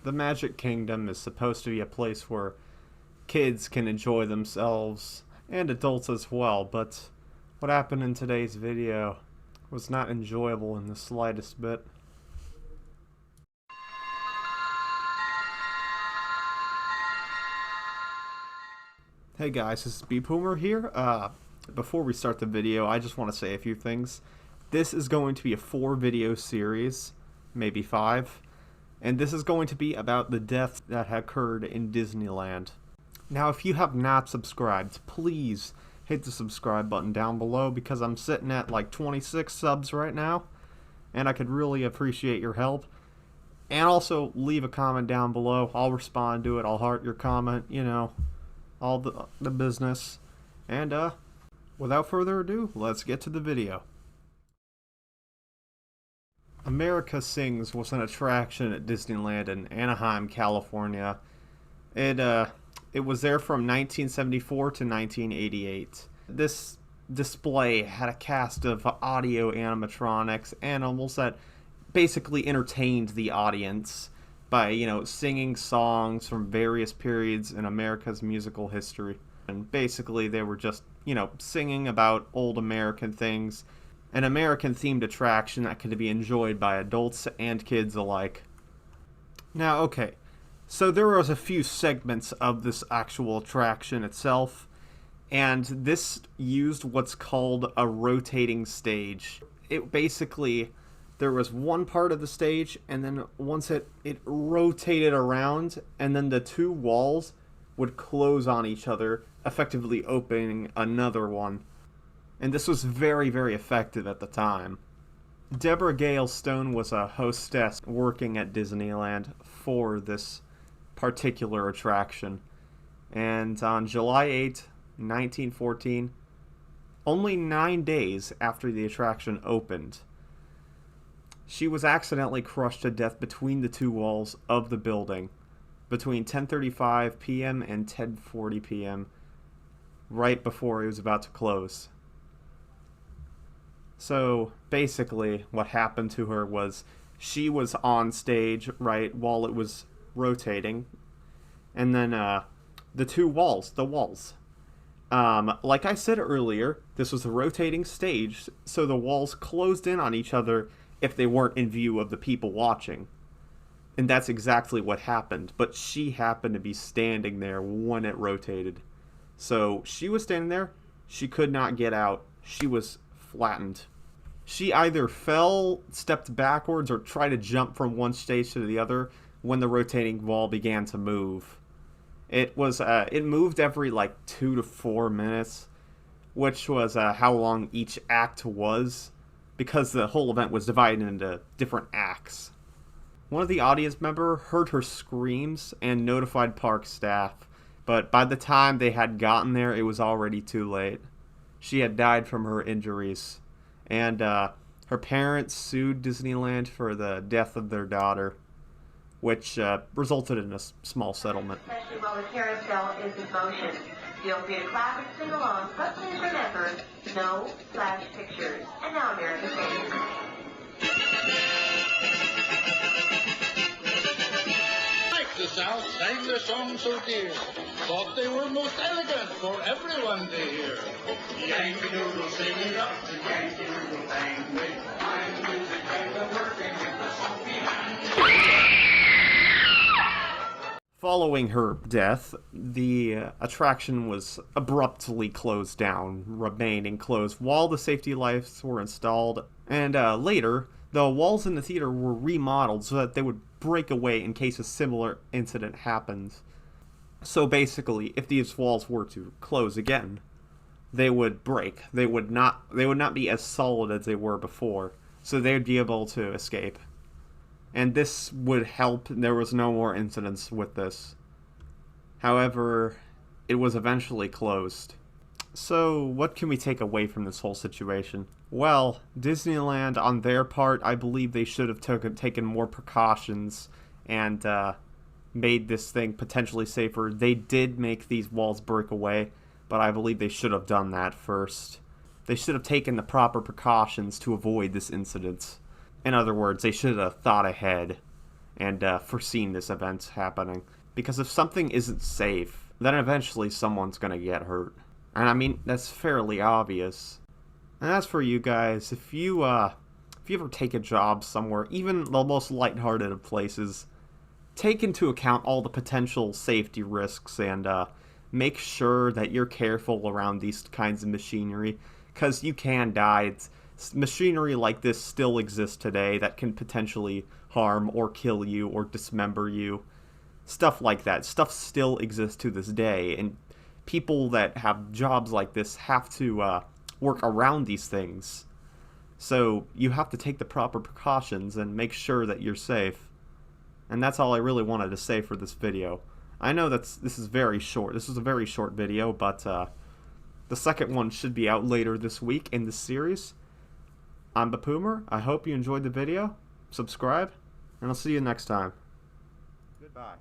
The Magic Kingdom is supposed to be a place where kids can enjoy themselves, and adults as well, but what happened in today's video was not enjoyable in the slightest bit. Hey guys, this is Bpoomer here. Before we start the video, I just want to say a few things. This is going to be a 4-video series, maybe 5, and this is going to be about the deaths that occurred in Disneyland. Now, if you have not subscribed, please hit the subscribe button down below because I'm sitting at like 26 subs right now, and I could really appreciate your help. And also, leave a comment down below. I'll respond to it. I'll heart your comment, you know, all the business. And without further ado, let's get to the video. America Sings was an attraction at Disneyland in Anaheim, California. It was there from 1974 to 1988. This display had a cast of audio animatronics animals that basically entertained the audience by, you know, singing songs from various periods in America's musical history. And basically they were just, you know, singing about old American things. An American-themed attraction that could be enjoyed by adults and kids alike. Now, okay, so there was a few segments of this actual attraction itself, and this used what's called a rotating stage. It basically, there was one part of the stage, and then once it rotated around, and then the two walls would close on each other, effectively opening another one. And this was very, very effective at the time. Deborah Gail Stone was a hostess working at Disneyland for this particular attraction. And on July 8, 1914, only 9 days after the attraction opened, she was accidentally crushed to death between the two walls of the building between 10:35 p.m. and 10:40 p.m. right before it was about to close. So basically what happened to her was she was on stage, right, while it was rotating, and then the walls, like I said earlier, this was a rotating stage, so the walls closed in on each other if they weren't in view of the people watching. And that's exactly what happened, but she happened to be standing there when it rotated. So she was standing there, she could not get out, she was flattened. She either fell, stepped backwards, or tried to jump from one stage to the other when the rotating wall began to move. It moved every like 2 to 4 minutes, which was how long each act was, because the whole event was divided into different acts. One of the audience members heard her screams and notified park staff, but by the time they had gotten there, it was already too late. She had died from her injuries, and her parents sued Disneyland for the death of their daughter, which resulted in a small settlement. Especially while the carousel is in motion. Feel free to clap and sing along, but please remember, no flash pictures. And now America Sings. The South sang their song so dear, thought they were most elegant for everyone to hear. Yankee Doodle sing it up, the Yankee Doodle bang, with fine music and the working with the song behind. Following her death, the attraction was abruptly closed down, remaining closed while the safety lights were installed, and later, the walls in the theater were remodeled so that they would break away in case a similar incident happened. So basically, if these walls were to close again, they would break. They would not be as solid as they were before, so they'd be able to escape. And this would help. There was no more incidents with this. However, it was eventually closed. So, what can we take away from this whole situation? Well, Disneyland, on their part, I believe they should have taken more precautions and made this thing potentially safer. They did make these walls break away, but I believe they should have done that first. They should have taken the proper precautions to avoid this incident. In other words, they should have thought ahead and foreseen this event happening. Because if something isn't safe, then eventually someone's gonna get hurt. And I mean, that's fairly obvious. And as for you guys, if you ever take a job somewhere, even the most lighthearted of places, take into account all the potential safety risks and make sure that you're careful around these kinds of machinery, because you can die. Machinery like this still exists today that can potentially harm or kill you or dismember you. Stuff like that. Stuff still exists to this day, and people that have jobs like this have to work around these things. So you have to take the proper precautions and make sure that you're safe. And that's all I really wanted to say for this video. I know this is very short. This is a very short video, but the second one should be out later this week in this series. I'm Bpoomer. I hope you enjoyed the video. Subscribe, and I'll see you next time. Goodbye.